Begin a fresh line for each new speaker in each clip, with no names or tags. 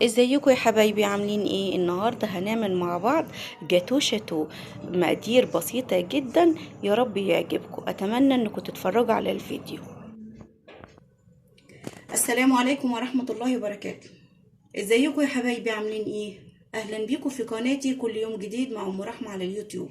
ازيكم يا حبايبي؟ عاملين ايه؟ النهارده هنعمل مع بعض جاتو شاتو. مقادير بسيطة جدا، يا رب يعجبكم. اتمنى انكم تتفرجوا على الفيديو. السلام عليكم ورحمة الله وبركاته. ازيكم يا حبايبي؟ عاملين ايه؟ اهلا بيكم في قناتي كل يوم جديد مع ام رحمة على اليوتيوب.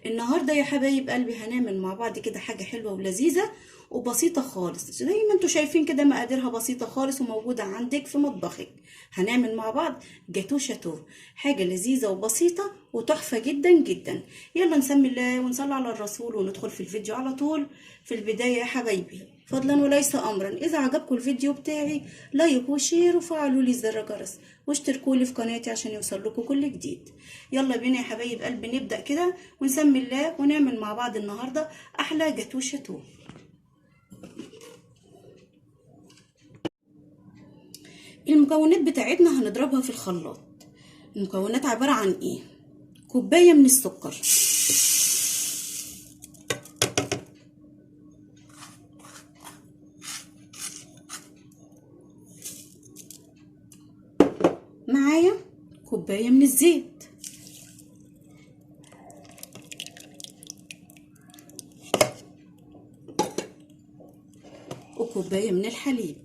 النهارده يا حبايب قلبي هنعمل مع بعض كده حاجة حلوة ولذيذة وبسيطة خالص، زي ما انتوا شايفين كده مقاديرها بسيطة خالص وموجودة عندك في مطبخك. هنعمل مع بعض جاتو شاتو، حاجة لذيذة وبسيطة وتحفة جدا جدا. يلا نسمي الله ونصلي على الرسول وندخل في الفيديو على طول. في البداية يا حبايبي فضلا وليس امرا، اذا عجبكم الفيديو بتاعي لايك وشير وفعلوا لي زر الجرس واشتركوا لي في قناتي عشان يوصل لكم كل جديد. يلا بينا يا حبايب قلبي نبدا كده ونسمي الله ونعمل مع بعض النهارده احلى جاتو شاتو. المكونات بتاعتنا هنضربها في الخلاط. المكونات عباره عن ايه؟ كوبايه من السكر، معايا كوبايه من الزيت، وكوبايه من الحليب،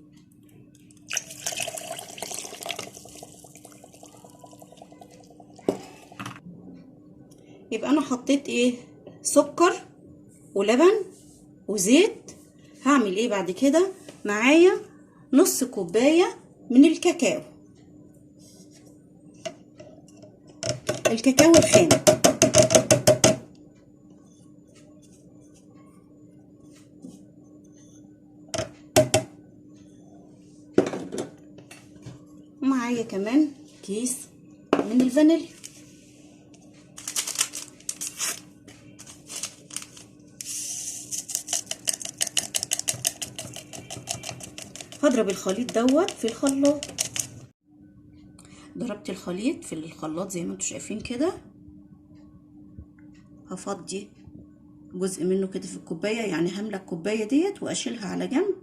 يبقى انا حطيت ايه؟ سكر ولبن وزيت. هعمل ايه بعد كده؟ معايا نص كوبايه من الكاكاو، الكاكاو الخام، ومعايا كمان كيس من الفانيليا. هضرب الخليط دوت في الخلاط. ضربت الخليط في الخلاط زي ما انتوا شايفين كده. هفضي جزء منه كده في الكوبايه، يعني هملى الكوبايه ديت واشيلها على جنب.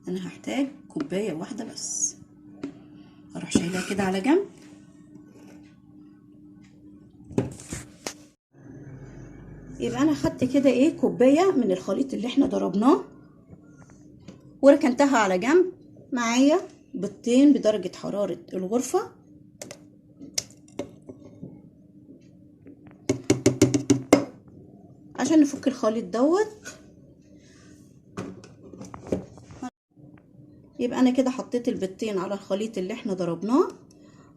انا هحتاج كوبايه واحده بس، هروح شايلها كده على جنب. يبقى انا خدت كده ايه؟ كوبايه من الخليط اللي احنا ضربناه وركنتها على جنب. معايا بيضتين بدرجه حراره الغرفه، عشان نفك الخليط دوت. يبقى انا كده حطيت البيضتين على الخليط اللي احنا ضربناه.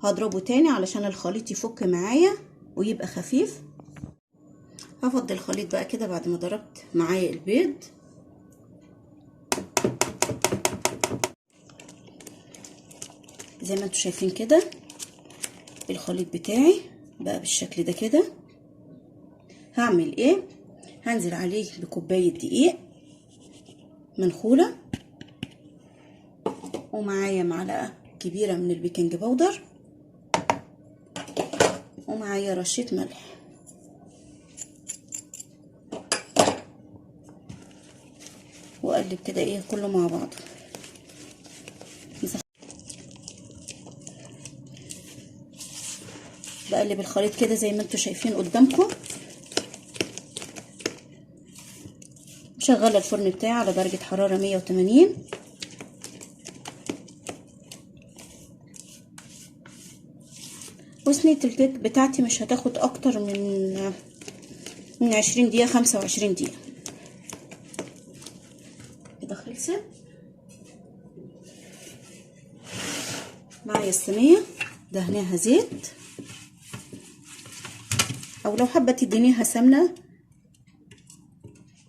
هضربه تاني علشان الخليط يفك معايا ويبقى خفيف. هفضي الخليط بقى كده بعد ما ضربت معايا البيض. زي ما انتوا شايفين كده الخليط بتاعي بقى بالشكل ده كده. هعمل ايه؟ هنزل عليه بكوبايه دقيق منخوله، ومعايا معلقه كبيره من البيكنج باودر، ومعايا رشه ملح. واقلب كده ايه كله مع بعضه. بقلب الخليط كده زي ما انتوا شايفين قدامكم. مشغله الفرن بتاعي على درجه حراره 180. وصينيه الكيك بتاعتي مش هتاخد اكتر من 20 دقيقه 25 دقيقه كده. خلصت معايا الصينيه، دهناها زيت، او لو حابه تدينيها سمنه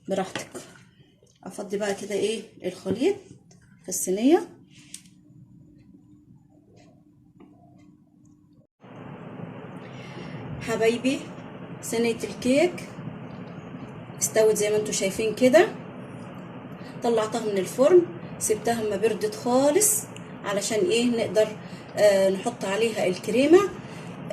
براحتك. افضي بقى كده ايه الخليط في الصينيه. حبايبي صينيه الكيك استوت زي ما انتوا شايفين كده. طلعتها من الفرن، سبتها ما بردت خالص علشان ايه نقدر نحط عليها الكريمه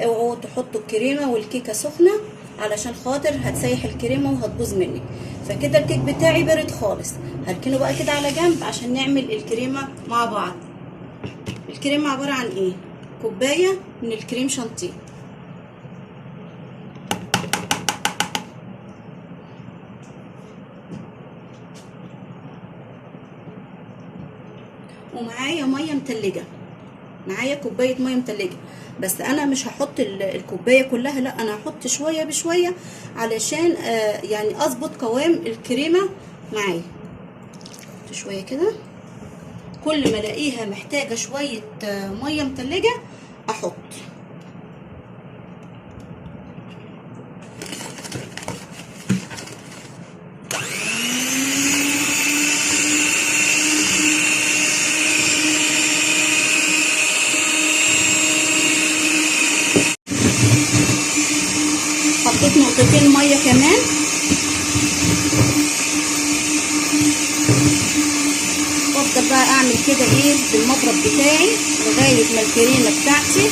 اوعوا تحطوا الكريمه والكيكه سخنه علشان خاطر هتسيح الكريمه وهتبوظ منك. فكده الكيك بتاعي برد خالص، هركنه بقى كده على جنب عشان نعمل الكريمه مع بعض. الكريمه عباره عن ايه؟ كوبايه من الكريم شانتيه، ومعايا ميه متلجه، معايا كوبايه ميه متلجه. بس انا مش هحط الكوبايه كلها، لا انا هحط شويه بشويه علشان يعني اظبط قوام الكريمه معايا. شويه كده، كل ما الاقيها محتاجه شويه ميه متلجه احط. حطيت نقطتين ميه كمان، وافضل بقى اعمل كده ايه بالمضرب بتاعي لغايه ما الكريمه بتاعتي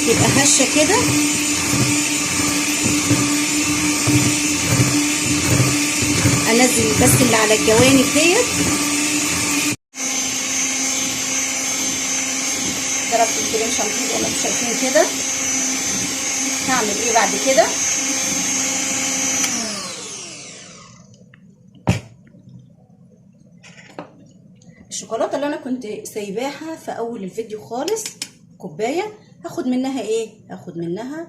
تبقى هشه كده. انزل بس اللي على الجوانب ديت. ضربت الكريم شانتيه زي ما انتم شايفين كده. هعمل ايه بعد كده؟ الشوكولاته اللي انا كنت سايباها في اول الفيديو خالص كوبايه، هاخد منها ايه؟ هاخد منها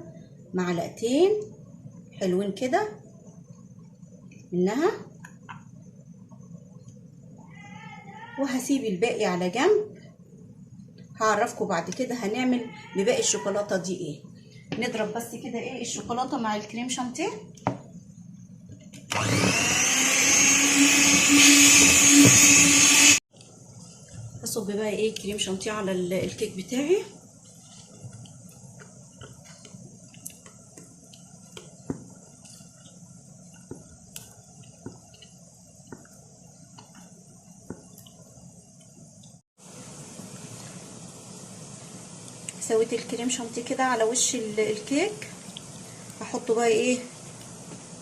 معلقتين حلوين كده منها، وهسيب الباقي على جنب. هعرفكم بعد كده هنعمل بباقي الشوكولاته دي ايه. نضرب بس كده ايه الشوكولاته مع الكريم شانتيه. هصب بقى ايه كريم شانتيه على الكيك بتاعي. سويت الكريم شانتيه كده على وش الكيك. هحطه بقى ايه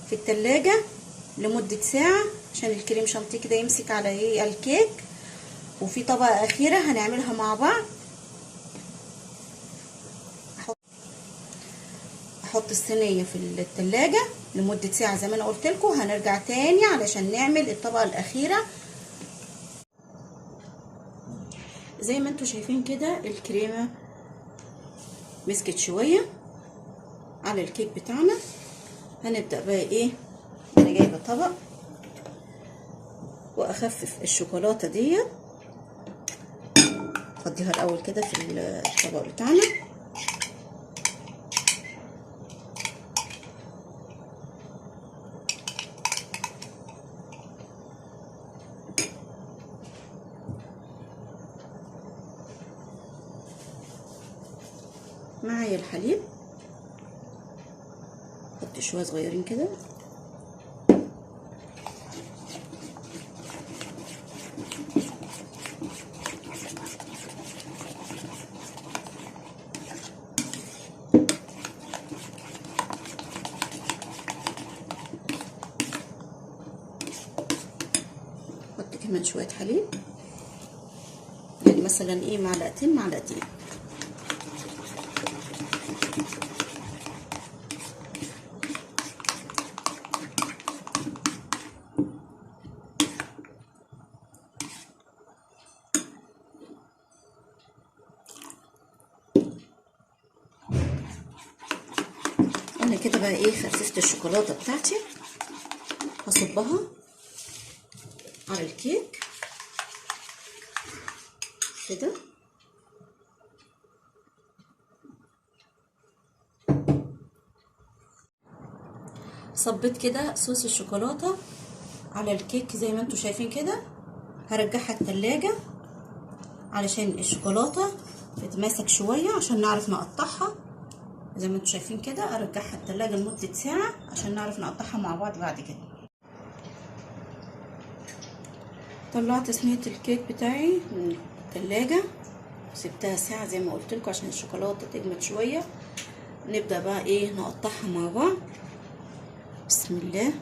في التلاجة لمدة ساعة عشان الكريم شانتيه كده يمسك على ايه الكيك. وفي طبقة اخيرة هنعملها مع بعض. احط الصينية في التلاجة لمدة ساعة زي ما انا قلت لكم. هنرجع تاني علشان نعمل الطبقة الاخيرة. زي ما انتوا شايفين كده الكريمة مسكت شوية على الكيك بتاعنا. هنبدأ بقى ايه، انا جايبة طبق واخفف الشوكولاتة ديت. افضيها الاول كده في الطبق بتاعنا. معايا الحليب، احط شويه صغيرين كده. احط كمان شويه حليب، يعني مثلا ايه معلقتين. انا كده بقى ايه خففت الشوكولاته بتاعتي. هصبها على الكيك كده. صبيت كده صوص الشوكولاته على الكيك زي ما انتوا شايفين كده. هرجعها التلاجة علشان الشوكولاته تتماسك شويه عشان نعرف نقطعها. زي ما انتوا شايفين كده ارجعها التلاجة لمدة ساعة عشان نعرف نقطعها مع بعض بعد كده. طلعت صينية الكيك بتاعي من التلاجة. سبتها ساعة زي ما قلت لكم عشان الشوكولاتة تجمد شوية. نبدأ بقى ايه نقطعها مع بعض. بسم الله.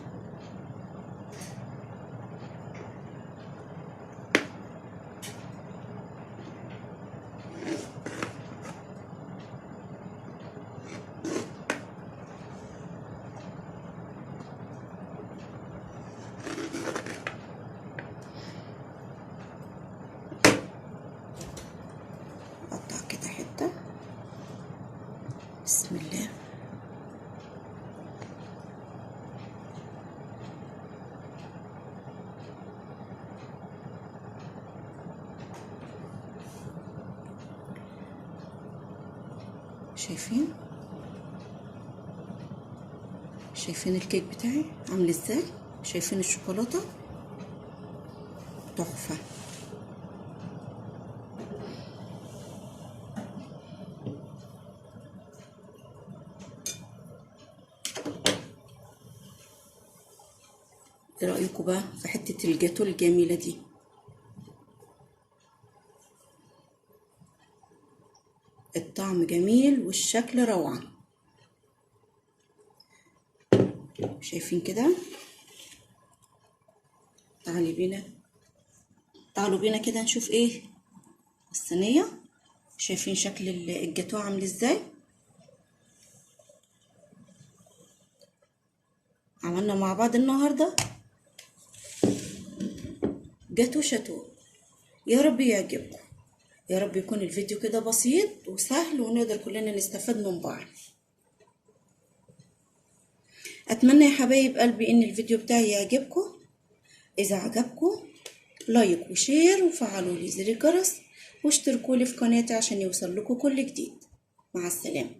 اقطع كده حتة. بسم الله. شايفين الكيك بتاعي عامل ازاي؟ شايفين الشوكولاتة تحفة. ايه رأيكم بقى في حتة الجاتو الجميلة دي؟ الطعم جميل والشكل روعة. شايفين كده؟ تعالوا بينا كده نشوف ايه الصينية. شايفين شكل الجاتو عامل ازاي؟ عملنا مع بعض النهاردة جاتو شاتو. يا رب يعجبكم، يا رب يكون الفيديو كده بسيط وسهل ونقدر كلنا نستفاد من بعض. اتمنى يا حبايب قلبي ان الفيديو بتاعي يعجبكم. اذا عجبكم لايك وشير وفعلوا لي زر الجرس واشتركوا لي في قناتي عشان يوصل لكم كل جديد. مع السلامة.